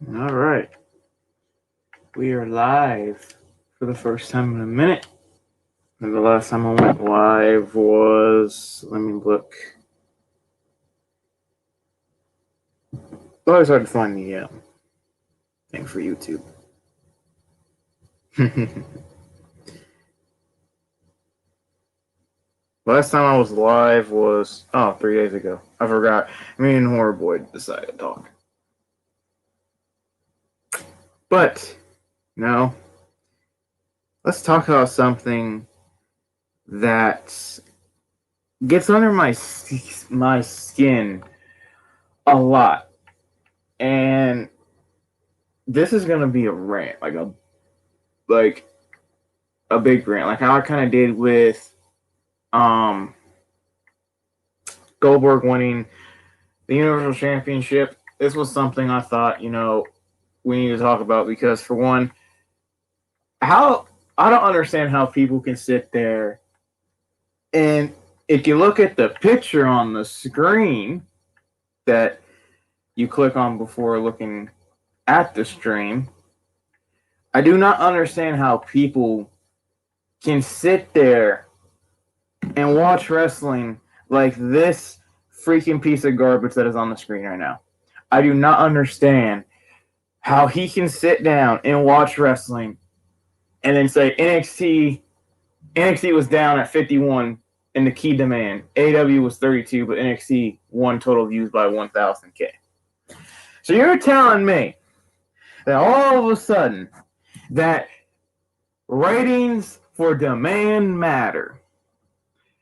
All right. We are live for the first time in a minute. And the last time I went live was, let me look. Always hard to find the thing for YouTube. Last time I was live was 3 days ago. I forgot. Me and Horror Boy decided to talk. But no, let's talk about something that gets under my skin a lot, and this is gonna be a rant, like a big rant, like how I kind of did with um Goldberg winning the Universal Championship. This was something I thought we need to talk about because, for one, how I don't understand how people can sit there and, if you look at the picture on the screen that you click on before looking at the stream, I do not understand how people can sit there and watch wrestling like this freaking piece of garbage that is on the screen right now. I do not understand how he can sit down and watch wrestling and then say NXT was down at 51 in the key demand. AEW was 32, but NXT won total views by 1,000K. So you're telling me that all of a sudden that ratings for demand matter.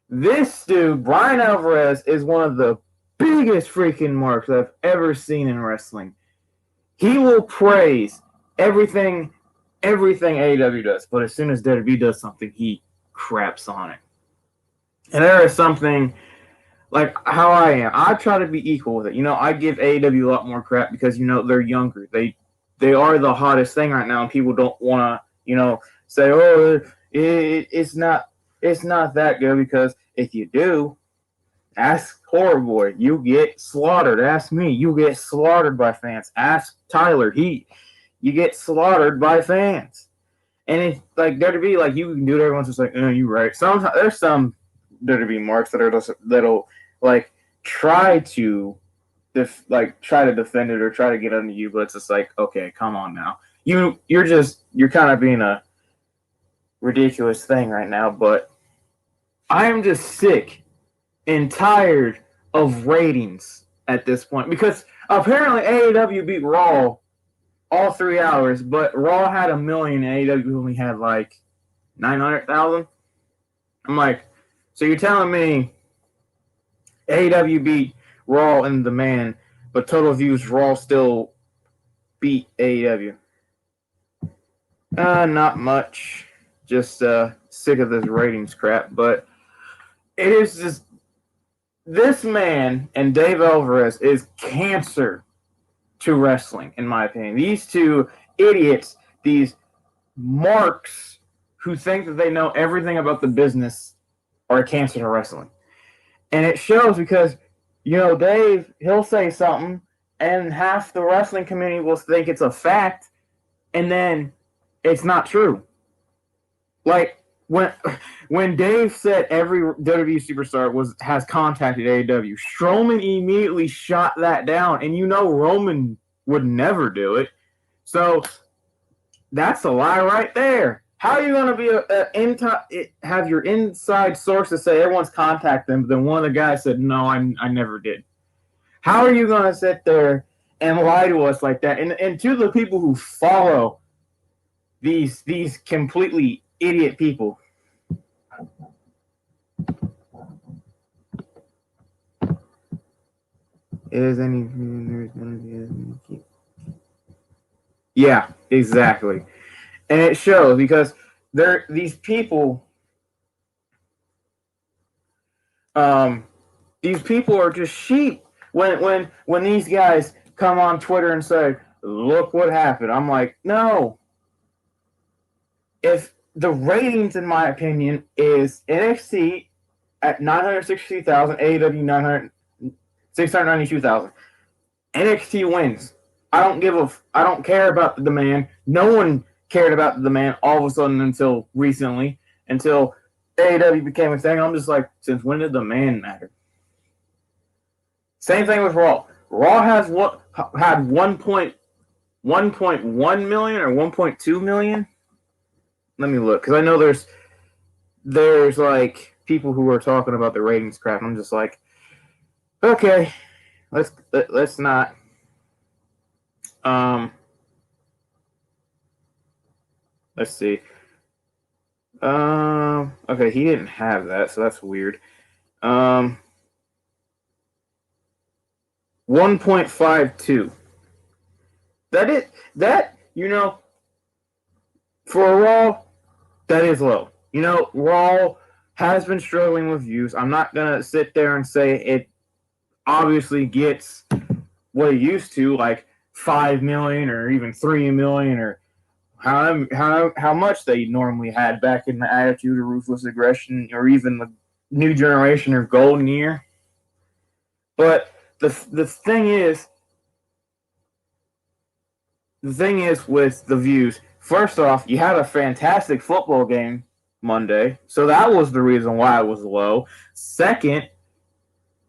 This dude, Bryan Alvarez, is one of the biggest freaking marks I've ever seen in wrestling. He will praise everything AEW does, but as soon as WWE does something, he craps on it. And there is something like how I am. I try to be equal with it. I give AEW a lot more crap because they're younger. They are the hottest thing right now, and people don't want to say, oh, it's not that good, because if you do, ask Horror Boy, you get slaughtered. Ask me, you get slaughtered by fans. Ask Tyler, you get slaughtered by fans. And it's like WWE, like, you can do it. Everyone's just like, you're right. Sometimes there's some WWE marks that'll like try to try to defend it or try to get under you, but it's just like, okay, come on now. You're kind of being a ridiculous thing right now, but I am just sick and tired of ratings at this point, because apparently AEW beat Raw all 3 hours, but Raw had 1 million and AEW only had like 900,000. I'm like, so you're telling me AEW beat Raw in demand, but total views Raw still beat AEW? Not much. Just sick of this ratings crap. But it is just, this man and Dave Alvarez is cancer to wrestling, in my opinion. These two idiots, these marks who think that they know everything about the business, are a cancer to wrestling. And it shows because, Dave, he'll say something and half the wrestling community will think it's a fact, and then it's not true. Like, when Dave said every WWE superstar has contacted AEW, Strowman immediately shot that down, and Roman would never do it. So that's a lie right there. How are you going to have your inside sources say everyone's contacted them, but then one of the guys said, no, I never did? How are you going to sit there and lie to us like that? And to the people who follow these completely idiot people. Is any there's going to be yeah, exactly. And it shows because these people are just sheep. When these guys come on Twitter and say, look what happened, I'm like, no. If the ratings, in my opinion, is NXT at 962,000, AEW 692,000, NXT wins. I don't care about the demand. No one cared about the demand all of a sudden until recently, until AEW became a thing. I'm just like, since when did the demand matter? Same thing with Raw. Raw has what had 1.1 million or 1.2 million. Let me look, because I know there's like people who are talking about the ratings crap. I'm just like, okay, let's not. Let's see. Okay, he didn't have that, so that's weird. 1.52. That for Raw, that is low. Raw has been struggling with views. I'm not gonna sit there and say it obviously gets what it used to, like 5 million or even 3 million or how much they normally had back in the Attitude or Ruthless Aggression or even the New Generation or Golden Year. But the thing is with the views. First off, you had a fantastic football game Monday, so that was the reason why it was low. Second,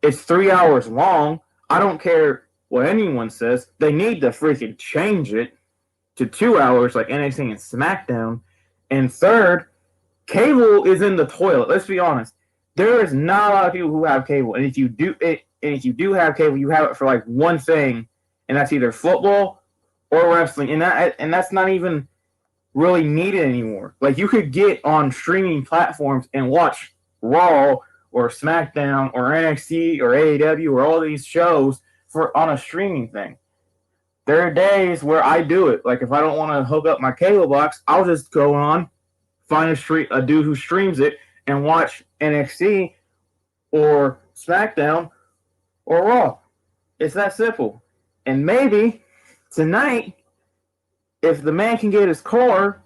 it's 3 hours long. I don't care what anyone says. They need to freaking change it to 2 hours like NXT and SmackDown. And third, cable is in the toilet. Let's be honest. There is not a lot of people who have cable, and if you do have cable, you have it for like one thing, and that's either football or wrestling, and that's not even really needed anymore. Like, you could get on streaming platforms and watch Raw or SmackDown or NXT or AEW or all these shows on a streaming thing. There are days where I do it. Like, if I don't want to hook up my cable box, I'll just go on, find a dude who streams it, and watch NXT or SmackDown or Raw. It's that simple. And maybe tonight, if the man can get his car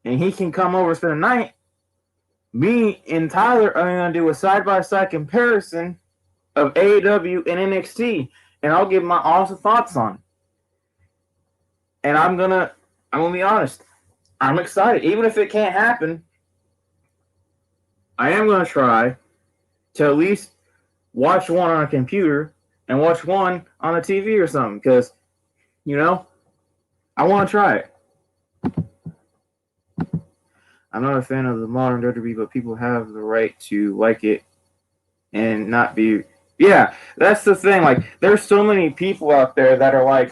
and he can come over for the night, me and Tyler are going to do a side-by-side comparison of AEW and NXT, and I'll give my honest thoughts on it. And I'm gonna be honest. I'm excited. Even if it can't happen, I am gonna try to at least watch one on a computer and watch one on a TV or something, because I want to try it. I'm not a fan of the modern WWE, but people have the right to like it and not be. Yeah, that's the thing. Like, there's so many people out there that are like,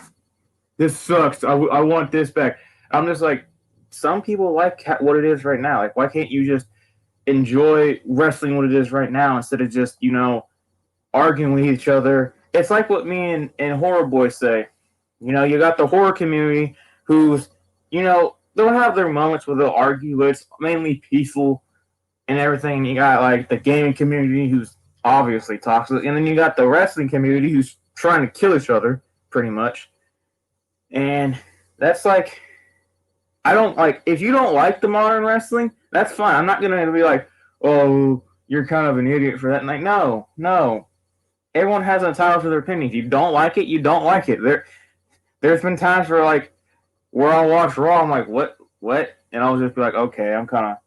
this sucks. I want this back. I'm just like, some people like what it is right now. Like, why can't you just enjoy wrestling what it is right now instead of just, arguing with each other? It's like what me and Horror Boys say. You got the horror community who's, they'll have their moments where they'll argue, but it's mainly peaceful and everything. And you got, like, the gaming community who's obviously toxic. And then you got the wrestling community who's trying to kill each other, pretty much. And that's like, I don't like, if you don't like the modern wrestling, that's fine. I'm not going to be like, oh, you're kind of an idiot for that. And like, no. Everyone has a title for their opinion. If you don't like it, you don't like it. There's been times where I'll watch Raw, I'm like, what? And I'll just be like, okay, I'm kind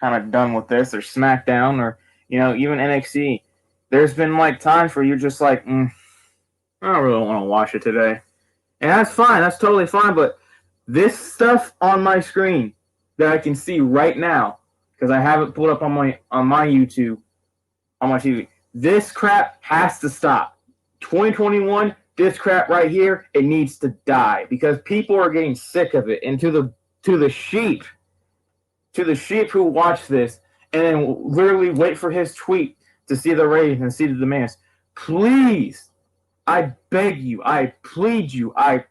of done with this, or SmackDown, or, even NXT. There's been, like, times where you're just like, I don't really want to watch it today. And that's fine. That's totally fine. But this stuff on my screen that I can see right now, because I have it pulled up on my YouTube, on my TV, this crap has to stop. 2021, this crap right here, it needs to die, because people are getting sick of it. And to the sheep who watch this and then literally wait for his tweet to see the ratings and see the demands, please, I beg you, I plead you, I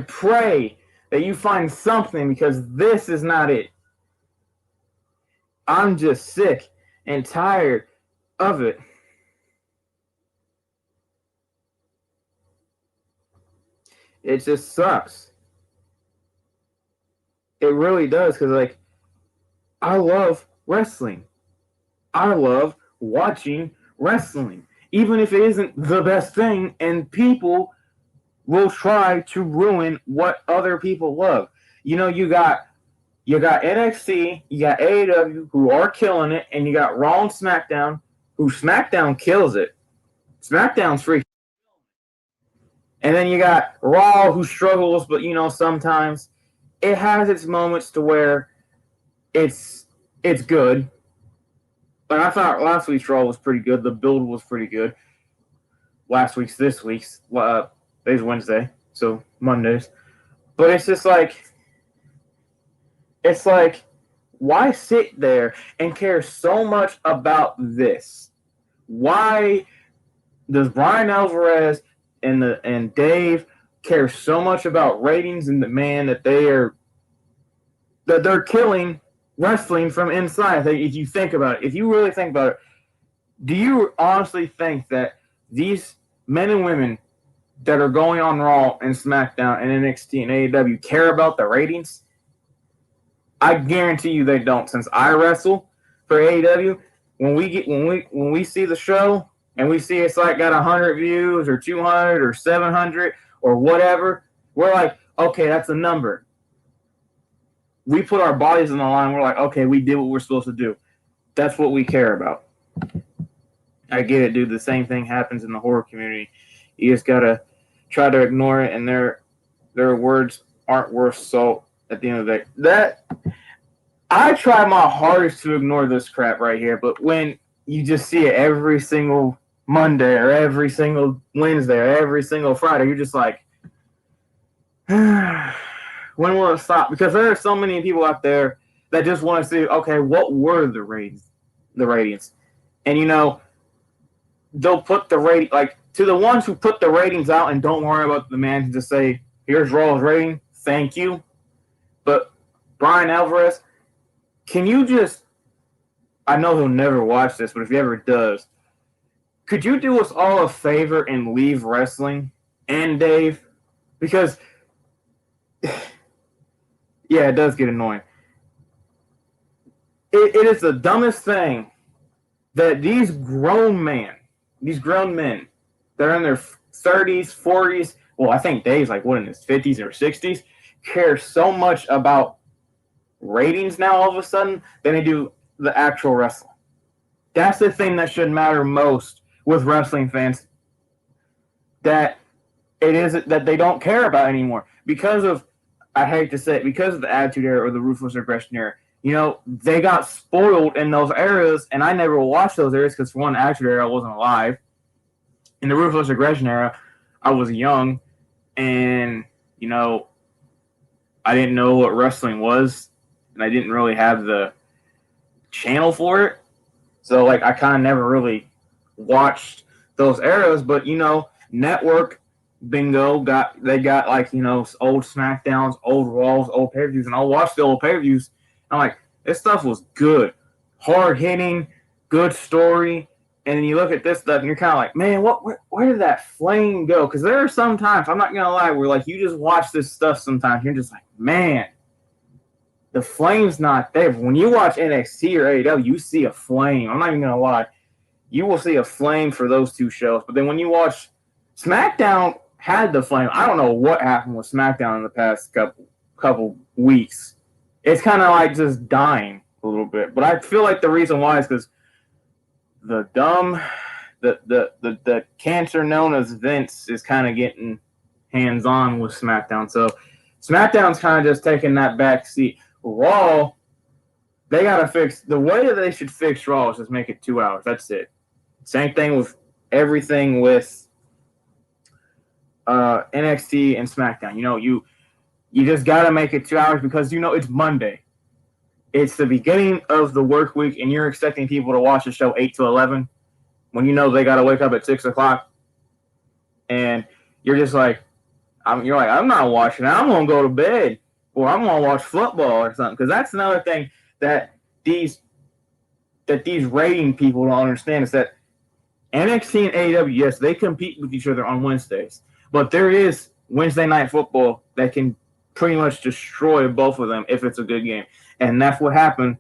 pray that you find something, because this is not it. I'm just sick and tired of it. It just sucks. It really does, because, like, I love wrestling. I love watching wrestling. Even if it isn't the best thing, and people will try to ruin what other people love. You know, you got NXT, you got AEW who are killing it, and you got Raw and SmackDown who SmackDown kills it. SmackDown's freaking. And then you got Raw who struggles, but you know, sometimes it has its moments to where it's good. But I thought last week's Raw was pretty good. The build was pretty good. This week's, today's Wednesday, so Mondays. But it's just like, why sit there and care so much about this? Why does Brian Alvarez and Dave care so much about ratings and demand that they're killing wrestling from inside? If you think about it, if you really think about it, do you honestly think that these men and women that are going on Raw and SmackDown and NXT and AEW care about the ratings? I guarantee you they don't. Since I wrestle for AEW, when we see the show and we see it's like got 100 views or 200 or 700 or whatever, we're like, okay, that's a number. We put our bodies on the line. We're like, okay, we did what we're supposed to do. That's what we care about. I get it, dude. The same thing happens in the horror community. You just gotta try to ignore it, and their words aren't worth salt at the end of the day. I try my hardest to ignore this crap right here, but when you just see it every single Monday or every single Wednesday or every single Friday, you're just like, when will it stop? Because there are so many people out there that just want to see, okay, what were the ratings? And, you know, they'll put the rating, like, to the ones who put the ratings out and don't worry about the man to just say, here's Raw's rating, thank you. But Brian Alvarez, can you just, I know he'll never watch this, but if he ever does, could you do us all a favor and leave wrestling? And Dave? Because, yeah, it does get annoying. It is the dumbest thing that these grown men that are in their 30s, 40s, well, I think Dave's like, what, in his 50s or 60s, care so much about ratings now all of a sudden than they do the actual wrestling. That's the thing that should matter most with wrestling fans, that it is that they don't care about anymore because of, I hate to say it, because of the Attitude Era or the Ruthless Aggression Era. You know, they got spoiled in those eras, and I never watched those eras because, for one, Attitude Era, I wasn't alive. In the Ruthless Aggression Era, I was young, and, you know, I didn't know what wrestling was, and I didn't really have the channel for it. So, like, I kind of never really watched those eras, but, you know, Network Bingo got like, you know, old SmackDowns, old Raws, old pay-per-views, and I'll watch the old pay-per-views. I'm like, this stuff was good, hard hitting, good story. And then you look at this stuff and you're kind of like, man, where did that flame go? Because there are some times, I'm not gonna lie, where like you just watch this stuff sometimes, you're just like, man, the flame's not there. But when you watch NXT or AEW, you see a flame. I'm not even gonna lie, you will see a flame for those two shows. But then when you watch SmackDown, had the flame. I don't know what happened with SmackDown in the past couple weeks. It's kind of like just dying a little bit. But I feel like the reason why is because the cancer known as Vince is kind of getting hands-on with SmackDown. So SmackDown's kind of just taking that back seat. Raw, they got to fix, the way that they should fix Raw is just make it 2 hours. That's it. Same thing with everything with NXT and SmackDown. You know, you just got to make it 2 hours because, you know, it's Monday. It's the beginning of the work week, and you're expecting people to watch the show 8 to 11 when you know they got to wake up at 6 o'clock. And you're just like, I'm not watching it. I'm going to go to bed, or I'm going to watch football or something. Because that's another thing that these rating people don't understand is that NXT and AEW, yes, they compete with each other on Wednesdays. But there is Wednesday Night Football that can pretty much destroy both of them if it's a good game. And that's what happened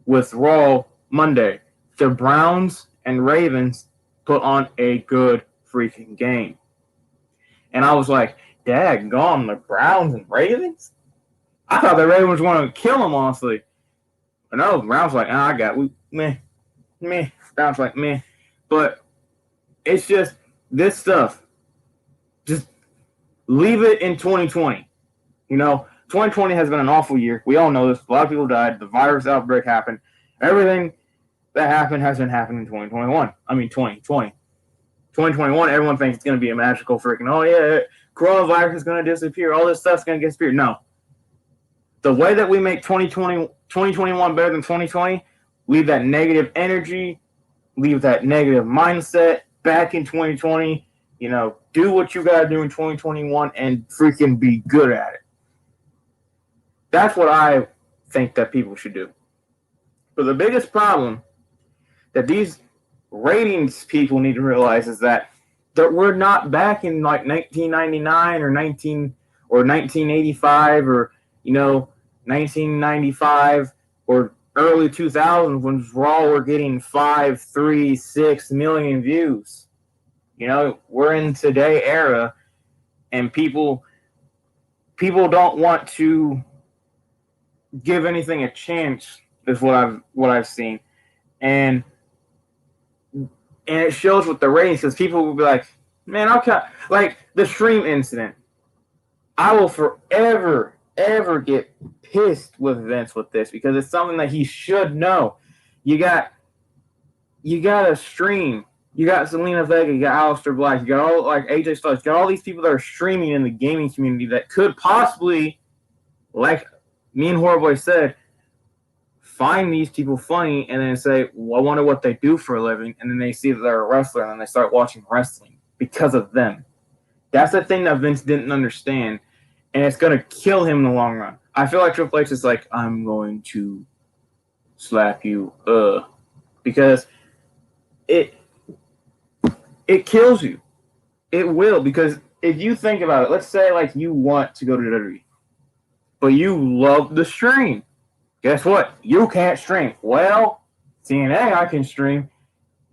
with Raw Monday. The Browns and Ravens put on a good freaking game. And I was like, daggone, the Browns and Ravens? I thought the Ravens wanted to kill them, honestly. But no, the Browns like, I got it. Meh. Browns like, meh. But it's just this stuff. Just leave it in 2020. 2020 has been an awful year. We all know this. A lot of people died. The virus outbreak happened. Everything that happened has been happening in 2021. I mean, 2020. 2021, everyone thinks it's going to be a magical freaking, oh, yeah, coronavirus is going to disappear. All this stuff's going to disappear. No. The way that we make 2021 better than 2020, leave that negative energy, leave that negative mindset back in 2020. Do what you got to do in 2021 and freaking be good at it. That's what I think that people should do. But the biggest problem that these ratings people need to realize is that we're not back in like 1999 or 1985 or 1995 or early 2000s when Raw were getting 5, 3, 6 million views. We're in today era, and people don't want to give anything a chance. Is what I've seen, and it shows with the ratings because people will be like, man, like the stream incident. I will forever ever get pissed with Vince with this because it's something that he should know. You got a stream. You got Selena Vega, you got Aleister Black, you got all like AJ Styles, you got all these people that are streaming in the gaming community that could possibly, like me and Horriboy said, find these people funny and then say, well, I wonder what they do for a living, and then they see that they're a wrestler and then they start watching wrestling because of them. That's the thing that Vince didn't understand, and it's going to kill him in the long run. I feel like Triple H is like, I'm going to slap you, because it kills you. It will, because if you think about it, let's say like you want to go to WWE, but you love the stream. Guess what? You can't stream. Well, TNA I can stream.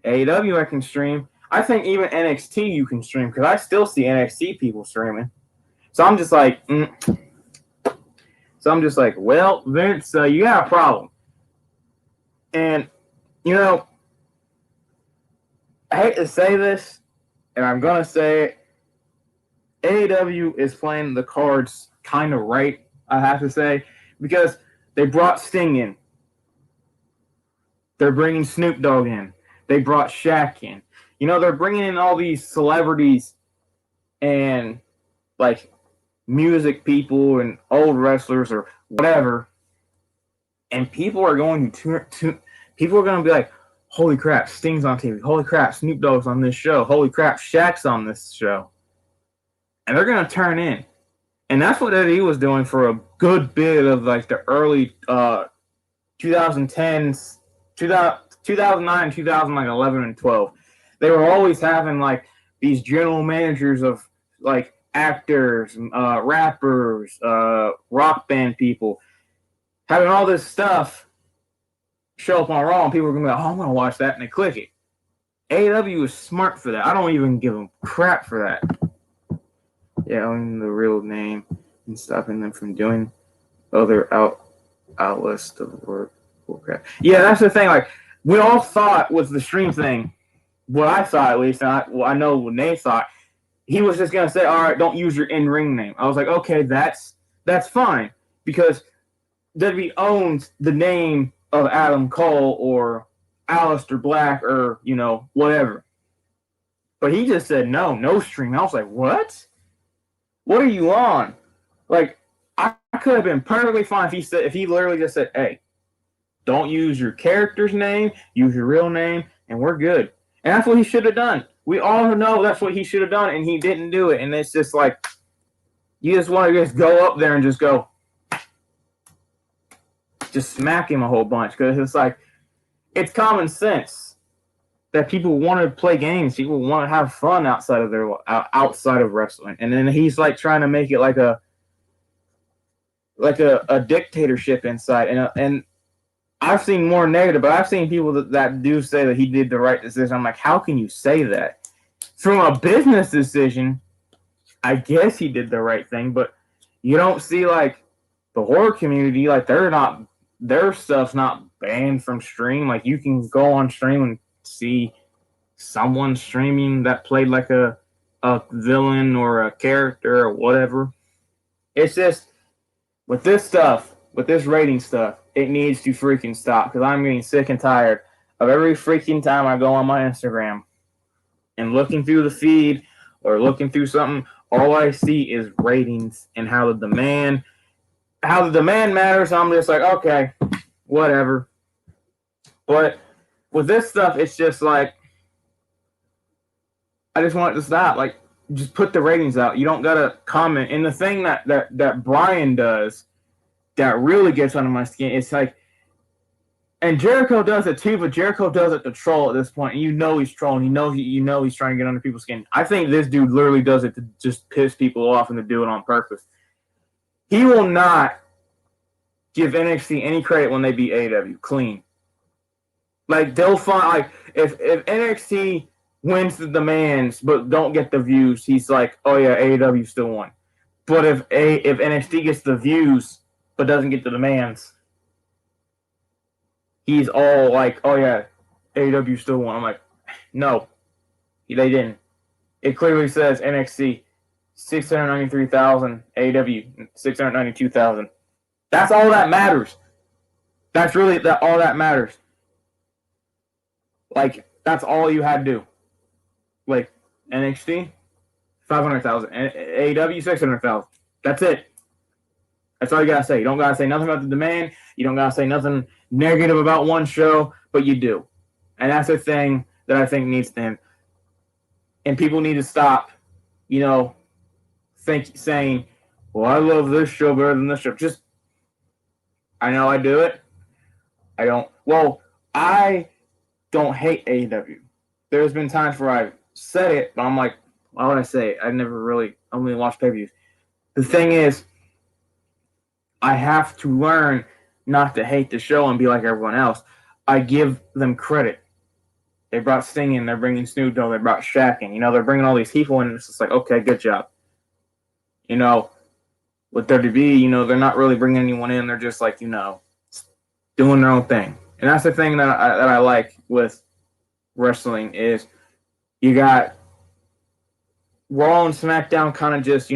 AEW I can stream. I think even NXT you can stream because I still see NXT people streaming. So I'm just like, well, Vince, you got a problem. And, I hate to say this, and I'm going to say it, AEW is playing the cards kind of right, I have to say, because they brought Sting in. They're bringing Snoop Dogg in. They brought Shaq in. They're bringing in all these celebrities and, like, music people and old wrestlers or whatever, and people are going to be like, holy crap, Sting's on TV. Holy crap, Snoop Dogg's on this show. Holy crap, Shaq's on this show. And they're going to turn in. And that's what Eddie was doing for a good bit of like the early 2010s, 2009, 2011, and 12. They were always having like these general managers of like actors, rappers, rock band people, having all this stuff show up on Raw, and people are going to be like, oh, I'm going to watch that, and they click it. AEW is smart for that. I don't even give them crap for that. Yeah, owning the real name and stopping them from doing other outlets of work. Crap. Yeah, that's the thing. Like, we all thought with the stream thing, what I thought at least, and I know what Nate thought, he was just going to say, all right, don't use your in-ring name. I was like, okay, that's fine, because WWE owns the name of Adam Cole or Aleister Black or, whatever. But he just said, no stream. I was like, what? What are you on? Like, I could have been perfectly fine if he literally just said, hey, don't use your character's name, use your real name, and we're good. And that's what he should have done. We all know that's what he should have done, and he didn't do it. And it's just like, you just want to just go up there and just go, just smack him a whole bunch. Because it's like, it's common sense that people want to play games. People want to have fun outside of wrestling. And then he's like trying to make it like a dictatorship inside. And I've seen more negative, but I've seen people that do say that he did the right decision. I'm like, how can you say that? From a business decision, I guess he did the right thing, but you don't see like the horror community, like their stuff's not banned from stream. Like you can go on stream and see someone streaming that played like a villain or a character or whatever. It's just with this stuff, with this rating stuff, it needs to freaking stop because I'm getting sick and tired of every freaking time I go on my Instagram and looking through the feed or looking through something, all I see is ratings and how the demand matters. I'm just like, okay, whatever. But with this stuff, it's just like I just want it to stop. Like, just put the ratings out. You don't gotta comment. And the thing that Brian does that really gets under my skin, it's like, and Jericho does it too, but Jericho does it to troll at this point. And you know he's trolling. You know he's trying to get under people's skin. I think this dude literally does it to just piss people off and to do it on purpose. He will not give NXT any credit when they beat AEW clean. Like they'll find like if NXT wins the demands but don't get the views, he's like, oh yeah, AEW still won. But if NXT gets the views but doesn't get the demands, he's all like, oh yeah, AEW still won. I'm like, no, they didn't. It clearly says NXT 693,000, AEW 692,000. That's all that matters. That's really all that matters. Like that's all you had to do. Like NXT 500,000, AEW 600,000. That's it. That's all you gotta say. You don't gotta say nothing about the demand. You don't gotta say nothing negative about one show, but you do. And that's the thing that I think needs to end. And people need to stop, saying, well, I love this show better than this show. Just, I know I do it. I don't hate AEW. There's been times where I've said it, but I'm like, why would I say it? I only watched pay-per-views. The thing is, I have to learn not to hate the show and be like everyone else. I give them credit. They brought Sting in. They're bringing Snoop Dogg. They brought Shaq in. They're bringing all these people in. And it's just like, okay, good job. With WWE, they're not really bringing anyone in. They're just like, doing their own thing. And that's the thing that I like with wrestling is you got Raw and SmackDown kind of just,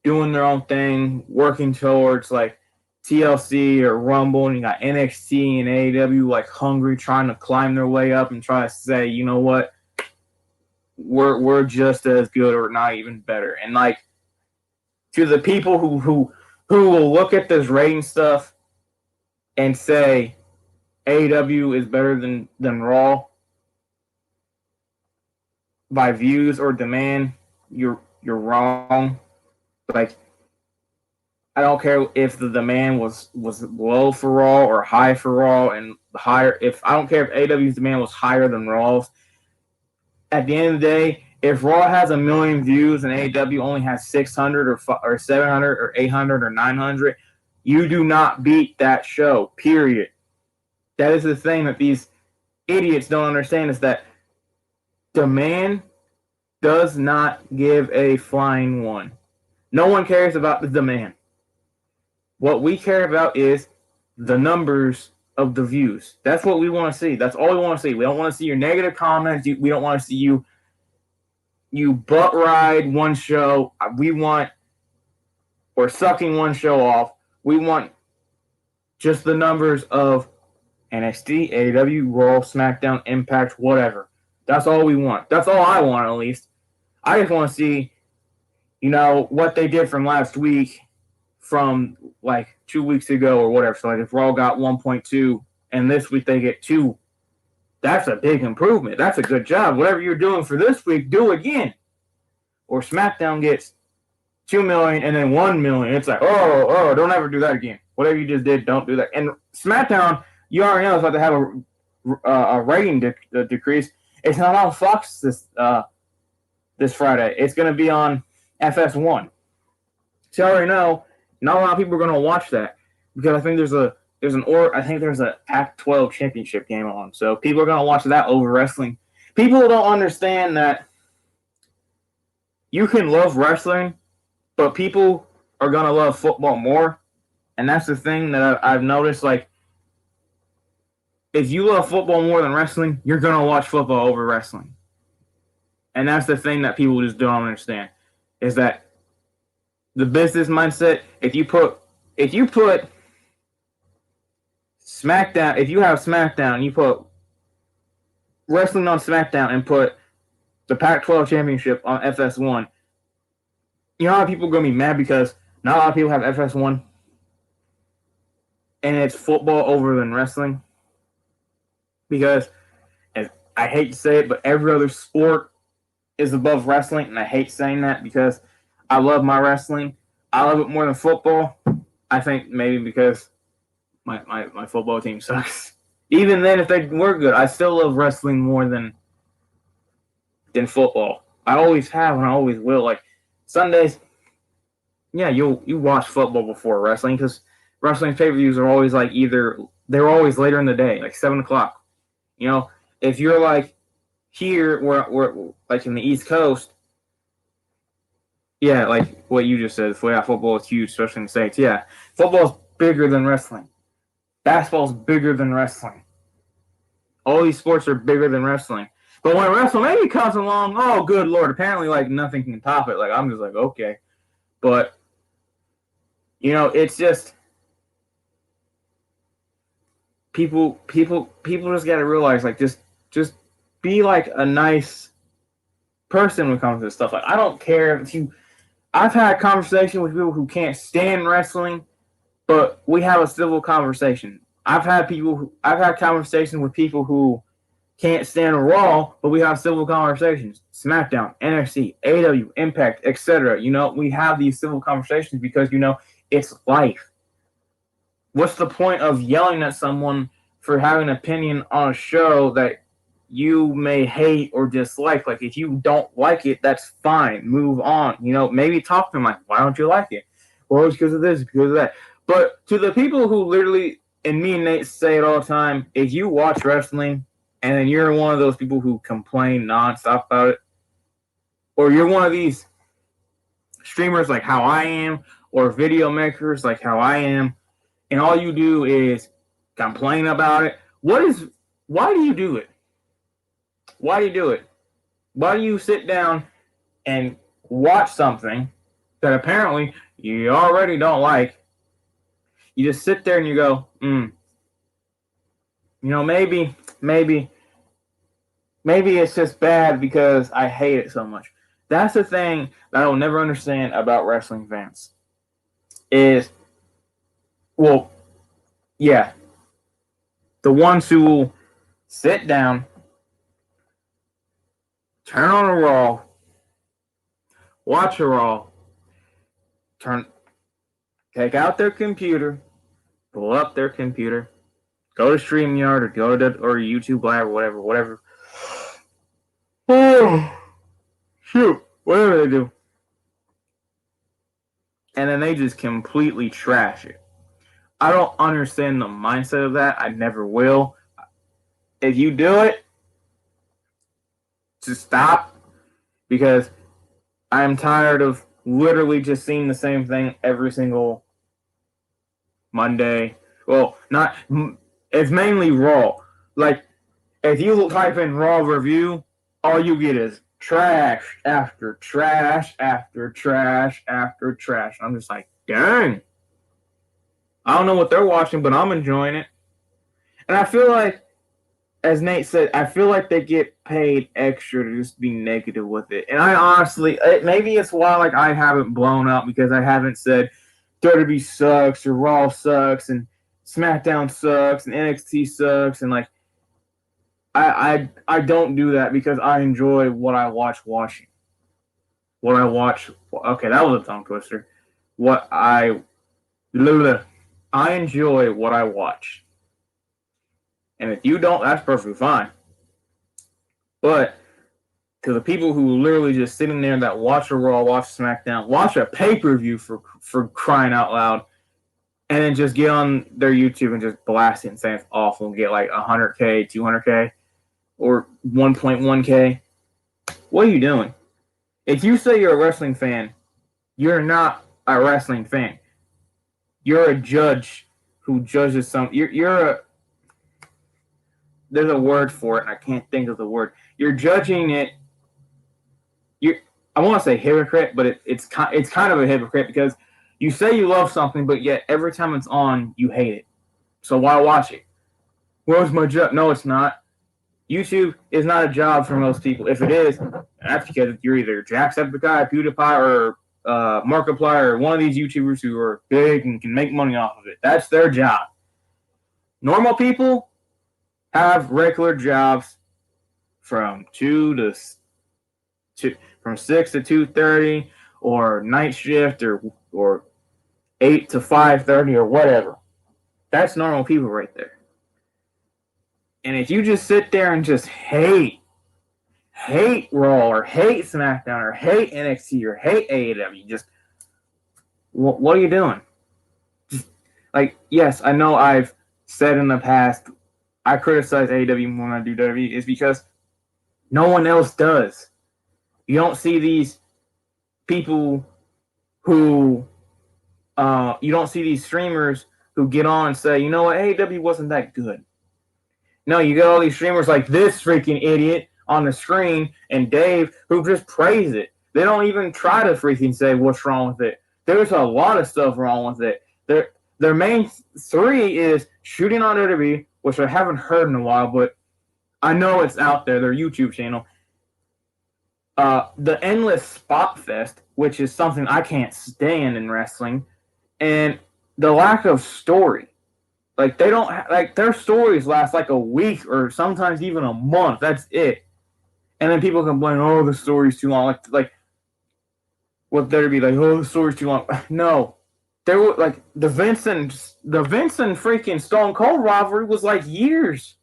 doing their own thing, working towards like TLC or Rumble, and you got NXT and AEW like hungry, trying to climb their way up and try to say, you know what, we're just as good or not even better. And like to the people who will look at this rating stuff and say AEW is better than Raw by views or demand, you're wrong. Like, I don't care if the demand was low for Raw or high for Raw, and higher. I don't care if AEW's demand was higher than Raw's. At the end of the day, if Raw has 1 million views and AEW only has 600 or 700 or 800 or 900, you do not beat that show. Period. That is the thing that these idiots don't understand, is that demand does not give a flying one. No one cares about the demand. What we care about is the numbers of the views. That's what we want to see. That's all we want to see. We don't want to see your negative comments. We don't want to see you butt ride one show. Or sucking one show off. We want just the numbers of NXT, AEW, Raw, SmackDown, Impact, whatever. That's all we want. That's all I want, at least. I just want to see, what they did from last week from like 2 weeks ago or whatever. So like if Raw got 1.2 and this week they get 2, that's a big improvement. That's a good job. Whatever you're doing for this week, do again. Or SmackDown gets 2 million and then 1 million. It's like, oh, don't ever do that again. Whatever you just did, don't do that. And SmackDown, you already know, is about to have a rating decrease. It's not on Fox this Friday. It's going to be on FS1. So I already know not a lot of people are going to watch that because I think there's a Pac-12 championship game on. So people are going to watch that over wrestling. People don't understand that you can love wrestling, but people are gonna love football more, and that's the thing that I've noticed. Like, if you love football more than wrestling, you're gonna watch football over wrestling, and that's the thing that people just don't understand, is that the business mindset. If you put SmackDown, if you have SmackDown, you put wrestling on SmackDown and put the Pac-12 championship on FS1, you know how people are going to be mad because not a lot of people have FS1 and it's football over than wrestling? Because, and I hate to say it, but every other sport is above wrestling, and I hate saying that because I love my wrestling. I love it more than football. I think maybe because my football team sucks. Even then, if they were good, I still love wrestling more than football. I always have and I always will. Like Sundays, yeah, you watch football before wrestling because wrestling pay-per-views are always like they're always later in the day, like 7:00. You know, if you're like here, we're like in the East Coast, yeah, like what you just said, football is huge, especially in the States. Yeah, football's bigger than wrestling. Basketball's bigger than wrestling. All these sports are bigger than wrestling. But when WrestleMania comes along, oh, good Lord, apparently, like, nothing can top it. Like, I'm just like, okay. But, you know, it's just, people just got to realize, like, just be, like, a nice person when it comes to this stuff. Like, I don't care if I've had conversation with people who can't stand wrestling, but we have a civil conversation. I've had conversations with people who can't stand Raw, but we have civil conversations. SmackDown, NXT, AEW, Impact, etc. You know, we have these civil conversations because, you know, it's life. What's the point of yelling at someone for having an opinion on a show that you may hate or dislike? Like, if you don't like it, that's fine. Move on. You know, maybe talk to them like, why don't you like it? Well, it's because of this, because of that. But to the people who literally, and me and Nate say it all the time, if you watch wrestling and then you're one of those people who complain nonstop about it, or you're one of these streamers like how I am, or video makers like how I am, and all you do is complain about it, why do you do it? Why do you do it? Why do you sit down and watch something that apparently you already don't like? You just sit there and you go, you know, maybe it's just bad because I hate it so much. That's the thing that I will never understand about wrestling fans. Is, well, yeah, the ones who will sit down, turn on a Raw, watch a Raw, take out their computer, pull up their computer, go to StreamYard or go to YouTube Live or whatever. Oh, shoot, whatever they do. And then they just completely trash it. I don't understand the mindset of that. I never will. If you do it, just stop, because I'm tired of literally just seeing the same thing every single Monday. Well, it's mainly Raw. Like, if you type in Raw review, all you get is trash after trash after trash after trash. I'm just like, dang. I don't know what they're watching, but I'm enjoying it. And I feel like, as Nate said, I feel like they get paid extra to just be negative with it. And I honestly, maybe it's why, like, I haven't blown up, because I haven't said WWE sucks or Raw sucks and SmackDown sucks and NXT sucks, and like, I don't do that because I enjoy what I watching. What I watch. Okay, that was a tongue twister. I enjoy what I watch. And if you don't, that's perfectly fine. But to the people who literally just sitting there that watch a Raw, watch SmackDown, watch a pay-per-view for crying out loud, and then just get on their YouTube and just blast it and say it's awful and get like 100K, 200K, or 1.1K, what are you doing? If you say you're a wrestling fan, you're not a wrestling fan. You're a judge who judges some. You're a. There's a word for it, and I can't think of the word. You're judging it. I want to say hypocrite, but it's kind of a hypocrite because you say you love something, but yet every time it's on, you hate it. So why watch it? Well, it's my job. No, it's not. YouTube is not a job for most people. If it is, that's because you're either Jacksepticeye, PewDiePie, or Markiplier, or one of these YouTubers who are big and can make money off of it. That's their job. Normal people have regular jobs from 6 to 2:30, or night shift, or 8 to 5:30, or whatever. That's normal people right there. And if you just sit there and just hate Raw, or hate SmackDown, or hate NXT, or hate AEW, just what are you doing? Just, like, yes, I know I've said in the past I criticize AEW more than I do WWE, is because no one else does. You don't see these people who you don't see these streamers who get on and say, you know what, AEW wasn't that good. No, you get all these streamers like this freaking idiot on the screen and Dave who just praise it. They don't even try to freaking say what's wrong with it. There's a lot of stuff wrong with it. Their main three is shooting on WWE, which I haven't heard in a while, but I know it's out there, their YouTube channel. The endless spot fest, which is something I can't stand in wrestling, and the lack of story. Like, they don't like, their stories last like a week or sometimes even a month. That's it. And then people complain, oh, the story's too long. Like what there be like, oh, the story's too long. No. There were like the Vince and freaking Stone Cold rivalry was like years.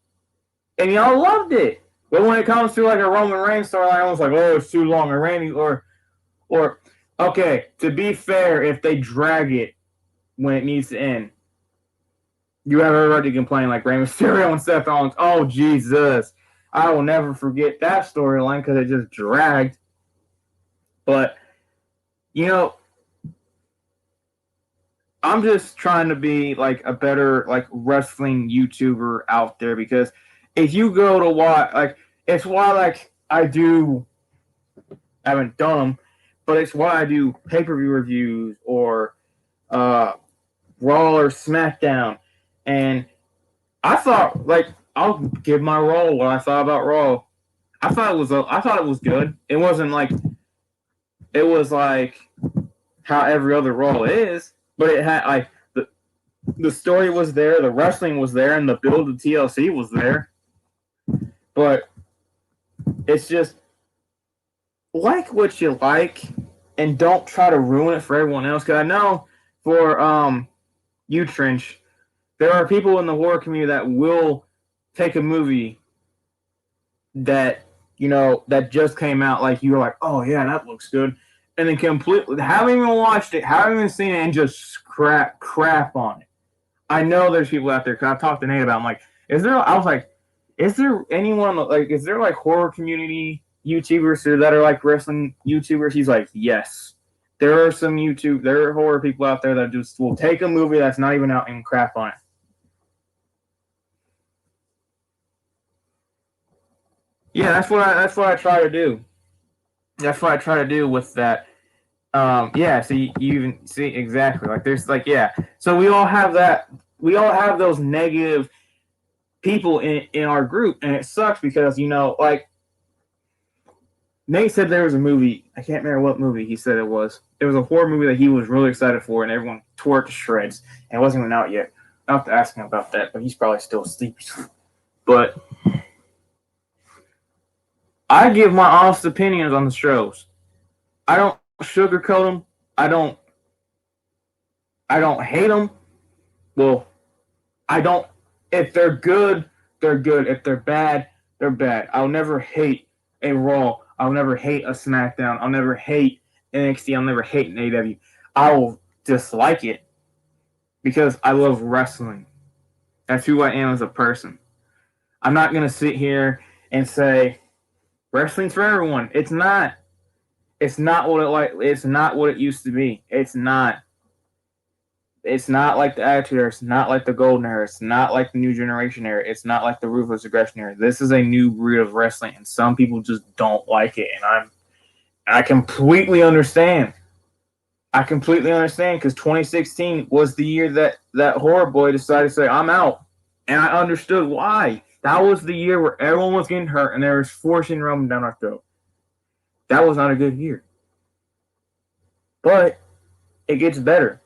And y'all loved it. But when it comes to like a Roman Reigns storyline, I was like, oh, it's too long. Or Randy or okay, to be fair, if they drag it when it needs to end, you have everybody complain like Rey Mysterio and Seth Rollins. Oh, Jesus. I will never forget that storyline because it just dragged. But, you know, I'm just trying to be like a better like wrestling YouTuber out there, because if you go to watch, like, it's why like I haven't done them, but it's why I do pay-per-view reviews or Raw or SmackDown. And I thought, like, I'll give my Raw what I thought about Raw. I thought it was good. It wasn't like, it was like how every other Raw is, but it had like the story was there, the wrestling was there, and the build of TLC was there. But it's just like what you like, and don't try to ruin it for everyone else. Because I know for you, Trench, there are people in the horror community that will take a movie that, you know, that just came out, like you're like, oh yeah, that looks good, and then completely haven't even watched it, haven't even seen it, and just crap on it. I know there's people out there, because I've talked to Nate about it. I'm like, is there anyone, like, is there like horror community YouTubers that are like wrestling YouTubers? He's like, yes. There are horror people out there that just will take a movie that's not even out and crap on it. Yeah, that's what I try to do. That's what I try to do with that. Yeah, so you even see exactly, like, there's like, yeah. So we all have that. We all have those negative people in our group, and it sucks because, you know, like, Nate said there was a movie, I can't remember what movie he said it was. It was a horror movie that he was really excited for, and everyone tore it to shreds, and it wasn't even out yet. I'll have to ask him about that, but he's probably still asleep. But I give my honest opinions on the shows. I don't sugarcoat them. I don't hate them. Well, I don't. If they're good, they're good. If they're bad, they're bad. I'll never hate a Raw. I'll never hate a SmackDown. I'll never hate NXT. I'll never hate an AEW. I will dislike it because I love wrestling. That's who I am as a person. I'm not going to sit here and say wrestling's for everyone. It's not. It's not what it's not what it used to be. It's not. It's not like the Attitude Era. It's not like the Golden Era. It's not like the New Generation Era. It's not like the Ruthless Aggression Era. This is a new breed of wrestling, and some people just don't like it. And I completely understand. I completely understand because 2016 was the year that Horror Boy decided to say, I'm out. And I understood why. That was the year where everyone was getting hurt and they were forcing Roman down our throat. That was not a good year. But it gets better.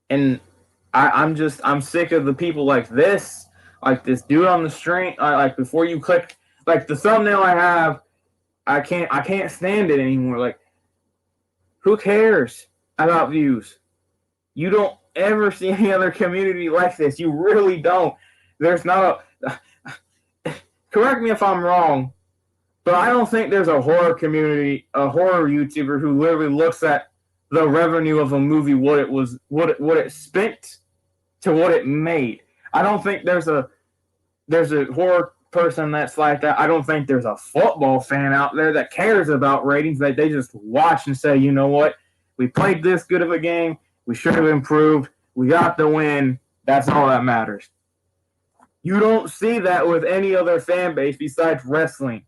And I'm sick of the people like this dude on the stream. Like before you click, like the thumbnail I have, I can't stand it anymore. Like, who cares about views? You don't ever see any other community like this. You really don't. There's not a. Correct me if I'm wrong, but I don't think there's a horror community, a horror YouTuber who literally looks at the revenue of a movie, what it spent to what it made. I don't think there's a horror person that's like that. I don't think there's a football fan out there that cares about ratings. That they just watch and say, you know what, we played this good of a game. We should have improved. We got the win. That's all that matters. You don't see that with any other fan base besides wrestling.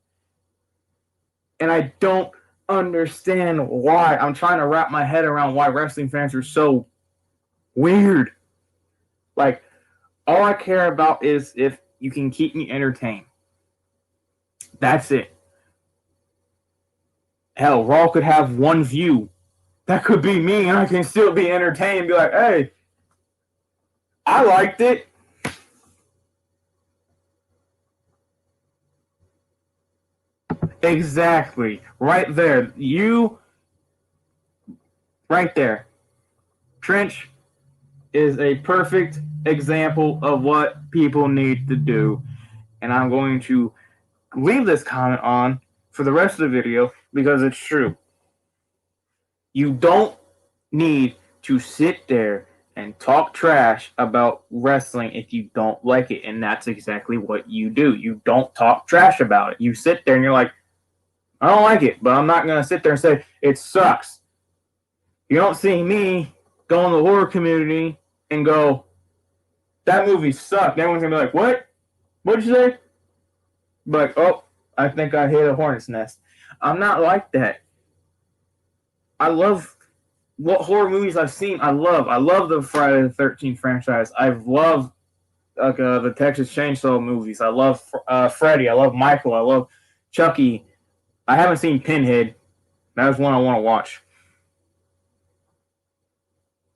And I don't understand why. I'm trying to wrap my head around why wrestling fans are so weird. Like, all I care about is if you can keep me entertained. That's it. Hell, Raw could have one view. That could be me, and I can still be entertained and be like, hey, I liked it. Exactly. Right there. Right there. Trench is a perfect example of what people need to do. And I'm going to leave this comment on for the rest of the video because it's true. You don't need to sit there and talk trash about wrestling if you don't like it. And that's exactly what you do. You don't talk trash about it. You sit there and you're like, I don't like it, but I'm not going to sit there and say it sucks. You don't see me go in the horror community and go, that movie sucked. Everyone's going to be like, what? What'd you say? Like, oh, I think I hit a hornet's nest. I'm not like that. I love what horror movies I've seen. I love the Friday the 13th franchise. I've loved the Texas Chainsaw movies. I love Freddy. I love Michael. I love Chucky. I haven't seen Pinhead. That's one I want to watch.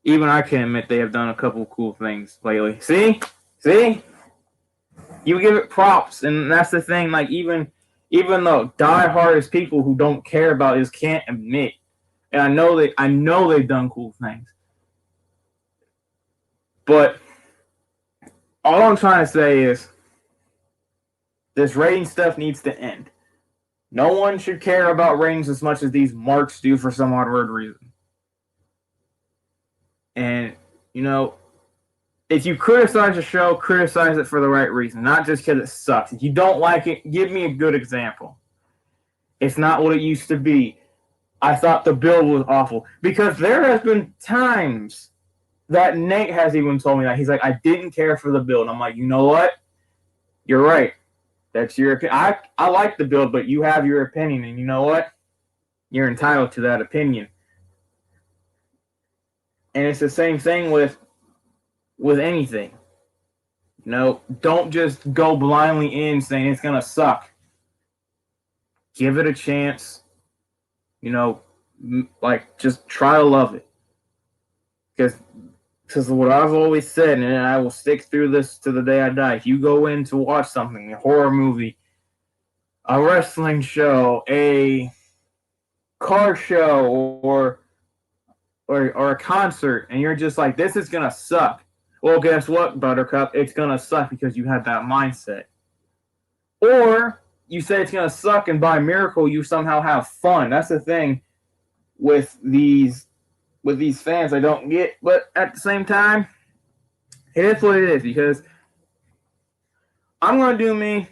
Even I can admit they have done a couple cool things lately. See? You give it props, and that's the thing. Like even though diehard people who don't care about this can't admit, and I know they've done cool things. But all I'm trying to say is this rating stuff needs to end. No one should care about ratings as much as these marks do for some odd weird reason. And, you know, if you criticize a show, criticize it for the right reason, not just because it sucks. If you don't like it, give me a good example. It's not what it used to be. I thought the build was awful. Because there has been times that Nate has even told me that. He's like, I didn't care for the build. I'm like, you know what? You're right. That's your opinion. I like the build, but you have your opinion, and you know what? You're entitled to that opinion. And it's the same thing with anything. You know, don't just go blindly in saying it's gonna suck. Give it a chance. You know, like just try to love it. Because what I've always said, and I will stick through this to the day I die. If you go in to watch something, a horror movie, a wrestling show, a car show, or a concert, and you're just like, this is gonna suck. Well, guess what, Buttercup? It's gonna suck because you had that mindset. Or you say it's gonna suck, and by miracle you somehow have fun. That's the thing with these fans I don't get, but at the same time, it is what it is, because I'm gonna do me.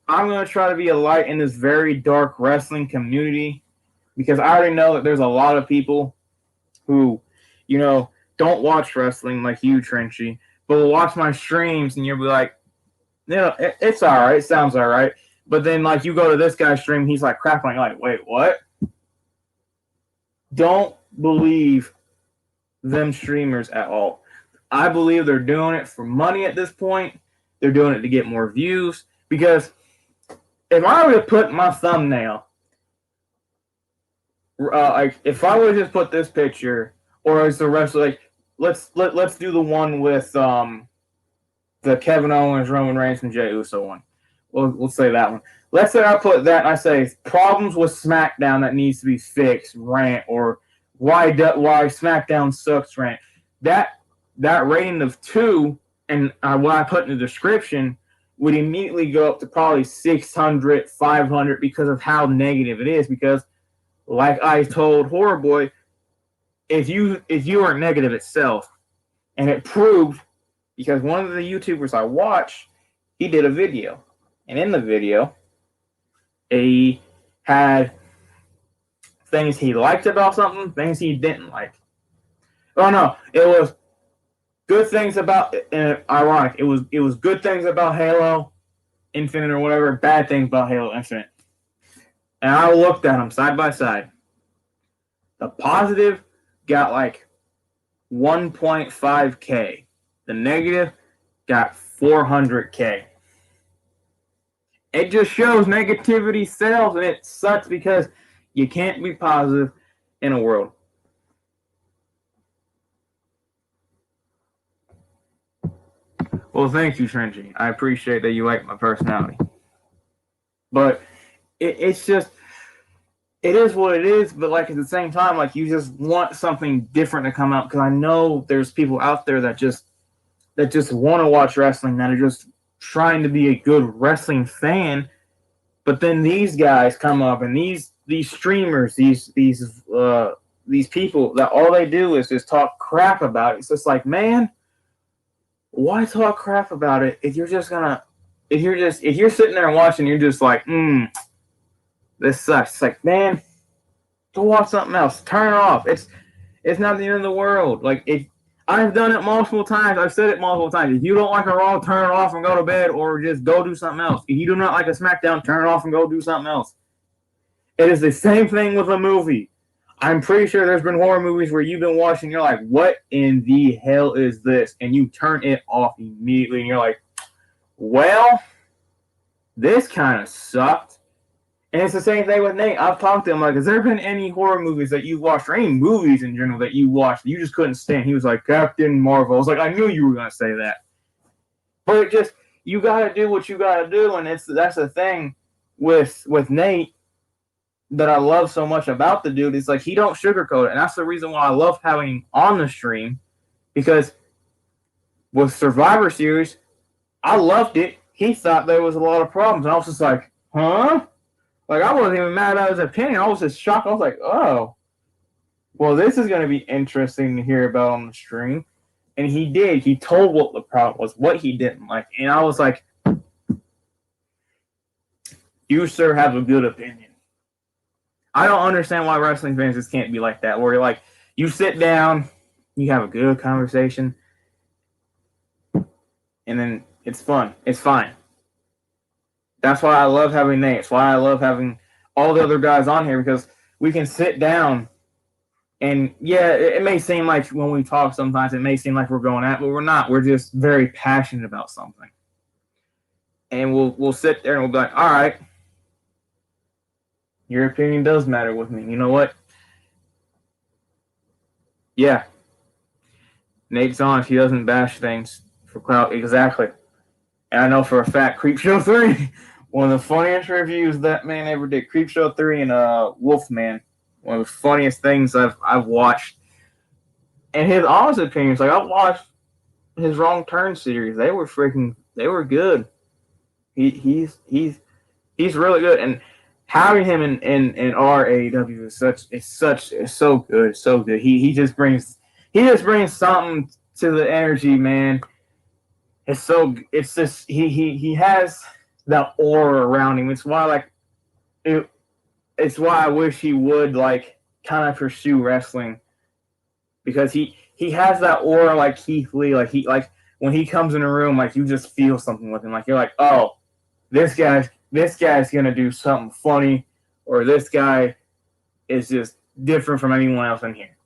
I'm gonna try to be a light in this very dark wrestling community, because I already know that there's a lot of people who, don't watch wrestling like you, Trenchy, but will watch my streams and you'll be like, it's all right, it sounds all right. But then, like, you go to this guy's stream, he's like crapping, like, wait, what? Don't believe them streamers at all. I believe they're doing it for money at this point. They're doing it to get more views. Because if I were to put my thumbnail, like if I would just put this picture, or as the rest, like let's do the one with the Kevin Owens, Roman Reigns, and Jey Uso one. We'll say that one. Let's say I put that and I say problems with SmackDown that needs to be fixed, rant, or why SmackDown sucks, rant. That rating of 2 and what I put in the description would immediately go up to probably 600, 500 because of how negative it is. Because, like I told Horror Boy, if you are negative itself, and it proved because one of the YouTubers I watched, he did a video, and in the video, he had things he liked about something, things he didn't like. Oh no, it was good things about, ironic. It was good things about Halo Infinite or whatever, bad things about Halo Infinite. And I looked at them side by side. The positive got like 1.5K. The negative got 400K. It just shows negativity sells, and it sucks because you can't be positive in a world. Well, thank you, Trenchy. I appreciate that you like my personality. But it's just, it is what it is. But like at the same time, like you just want something different to come out, because I know there's people out there that just want to watch wrestling, that are just trying to be a good wrestling fan. But then these guys come up, and these streamers, these people that all they do is just talk crap about it. It's just like, man, why talk crap about it if you're sitting there and watching, you're just like, this sucks. It's like, man, go watch something else. Turn it off. It's not the end of the world. Like, I've done it multiple times. I've said it multiple times. If you don't like a Raw, turn it off and go to bed, or just go do something else. If you do not like a SmackDown, turn it off and go do something else. It is the same thing with a movie. I'm pretty sure there's been horror movies where you've been watching, you're like, what in the hell is this? And you turn it off immediately, and you're like, well, this kind of sucked. And it's the same thing with Nate. I've talked to him, like, has there been any horror movies that you watched, or any movies in general that you watched that you just couldn't stand? He was like, Captain Marvel. I was like, I knew you were going to say that. But it just, you got to do what you got to do, and that's the thing with Nate that I love so much about the dude. Is like, he don't sugarcoat it, and that's the reason why I love having him on the stream, because with Survivor Series, I loved it. He thought there was a lot of problems, and I was just like, huh? Like, I wasn't even mad at his opinion. I was just shocked. I was like, oh, well, this is going to be interesting to hear about on the stream. And he did. He told what the problem was, what he didn't like. And I was like, you, sir, have a good opinion. I don't understand why wrestling fans just can't be like that, where you're like, you sit down, you have a good conversation, and then it's fun. It's fine. That's why I love having Nate. That's why I love having all the other guys on here, because we can sit down, and yeah, it may seem like when we talk sometimes, it may seem like we're going at, but we're not. We're just very passionate about something. And we'll sit there and we'll be like, all right, your opinion does matter with me. You know what? Yeah. Nate's honest. He doesn't bash things for clout. Exactly. And I know for a fact, Creepshow 3, one of the funniest reviews that man ever did. Creepshow 3 and Wolfman, one of the funniest things I've watched. And his honest opinions, like, I've watched his Wrong Turn series. They were good. He's really good. And having him in our AEW is so good, so good. He just brings something to the energy, man. It's just he has that aura around him. It's why, like, it's why I wish he would like kind of pursue wrestling, because he has that aura like Keith Lee. Like he like when he comes in a room, like you just feel something with him. Like you're like, oh, this guy's gonna do something funny, or this guy is just different from anyone else in here.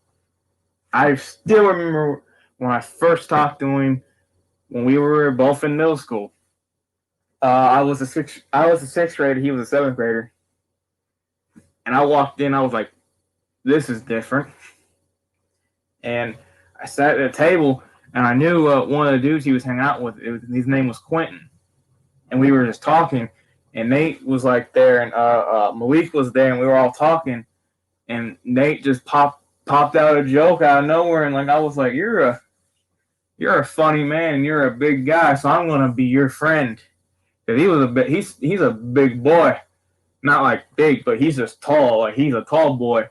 I still remember when I first talked to him when we were both in middle school. I was a sixth grader. He was a seventh grader, and I walked in. I was like, "This is different." And I sat at a table, and I knew one of the dudes he was hanging out with. His name was Quentin, and we were just talking. And Nate was like there, and Malik was there, and we were all talking. And Nate just popped out a joke out of nowhere, and like I was like, "You're a funny man, and you're a big guy, so I'm gonna be your friend." Cause he's a big boy, not like big, but he's just tall. Like he's a tall boy,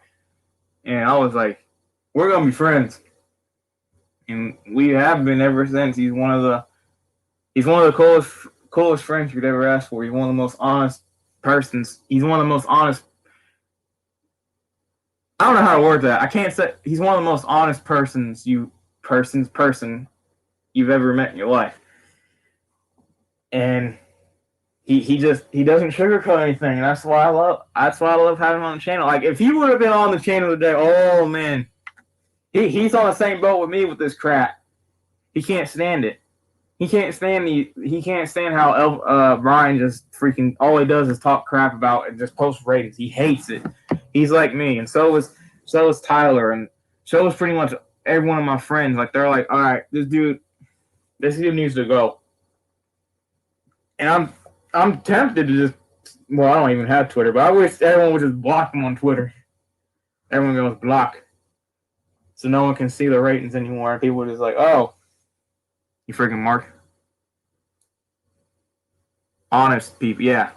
and I was like, "We're gonna be friends," and we have been ever since. He's one of the coolest friends you'd ever ask for. He's one of the most honest persons. He's one of the most honest. I don't know how to word that. I can't say he's one of the most honest person you've ever met in your life, and he doesn't sugarcoat anything. And that's why I love having him on the channel. Like if he would have been on the channel today, oh man, he's on the same boat with me with this crap. He can't stand it. He can't stand how Brian just freaking all he does is talk crap about and just post ratings. He hates it. He's like me, and so is Tyler, and so is pretty much every one of my friends. Like they're like, all right, this dude needs to go. And I'm tempted to just, well, I don't even have Twitter, but I wish everyone would just block him on Twitter. Everyone goes block, so no one can see the ratings anymore. And people are just like, oh, you freaking Mark. Honest people, yeah.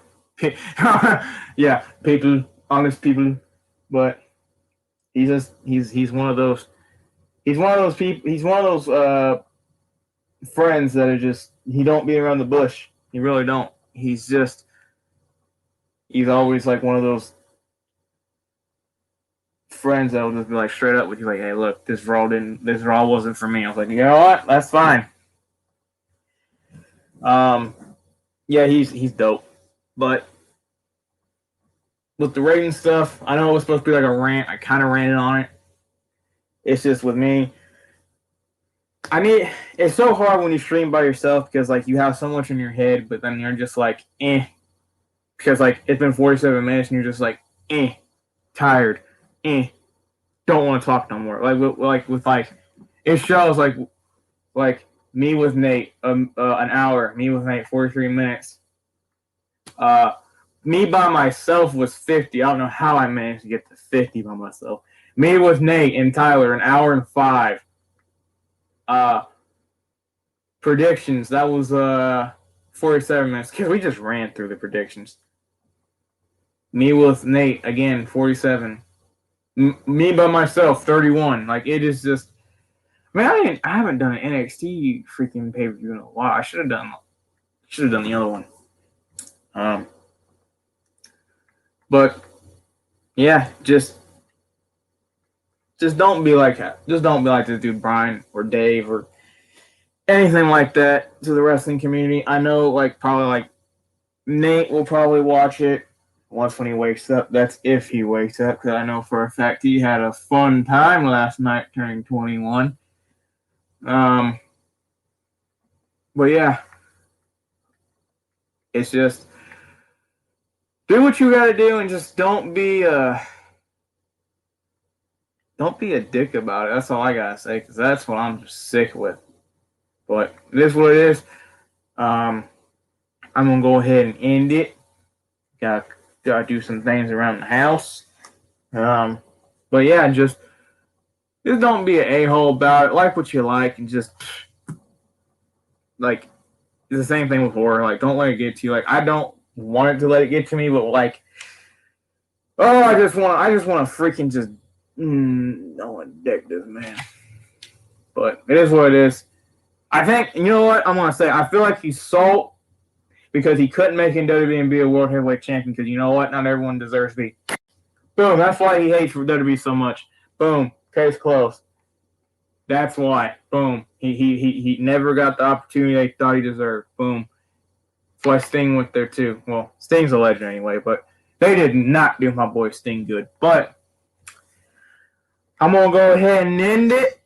Yeah, people, honest people. But he's one of those people. He's one of those friends that are just, he don't beat around the bush. He really don't. He's always like one of those friends that'll just be like straight up with you, like, hey, look, this Raw wasn't for me. I was like, you know what? That's fine. Yeah, he's dope. But with the rating stuff, I know it was supposed to be like a rant. I kind of ranted on it. It's just with me. It's so hard when you stream by yourself because like you have so much in your head, but then you're just like, because like it's been 47 minutes and you're just like, tired, don't want to talk no more. Like it shows like me with Nate, an hour. Me with Nate, 43 minutes. Me by myself was 50. I don't know how I managed to get to 50 by myself. Me with Nate and Tyler, an hour and 5. Predictions, that was 47 minutes because we just ran through the predictions. Me with Nate again, 47. Me by myself, 31. Like it is just, I haven't done an NXT freaking pay-per-view in a while. I should have done the other one. But yeah, just don't be like that. Just don't be like this dude Brian or Dave or anything like that to the wrestling community. I know probably like Nate will probably watch it once when he wakes up. That's if he wakes up, because I know for a fact he had a fun time last night turning 21. But yeah, it's just do what you gotta do and just don't be a dick about it. That's all I gotta say, because that's what I'm just sick with. But it is what it is. I'm gonna go ahead and end it. Gotta do some things around the house. But yeah, just don't be an a-hole about it. Like what you like, and just like it's the same thing with horror. Like don't let it get to you. Like I don't want it to let it get to me, but like, oh, I just want to freaking just I want to deck this man. But it is what it is. I think, you know what I'm going to say? I feel like he's sold because he couldn't make it in WWE and be a World Heavyweight Champion because you know what? Not everyone deserves to be. Boom. That's why he hates WWE so much. Boom. Case closed. That's why. Boom. He never got the opportunity they thought he deserved. Boom. That's why Sting went there too. Well, Sting's a legend anyway, but they did not do my boy Sting good. But I'm gonna go ahead and end it.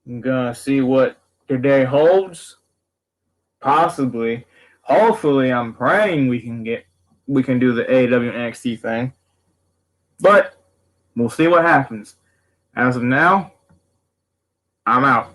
I'm gonna see what today holds. Possibly. Hopefully, I'm praying we can do the AEW NXT thing. But we'll see what happens. As of now, I'm out.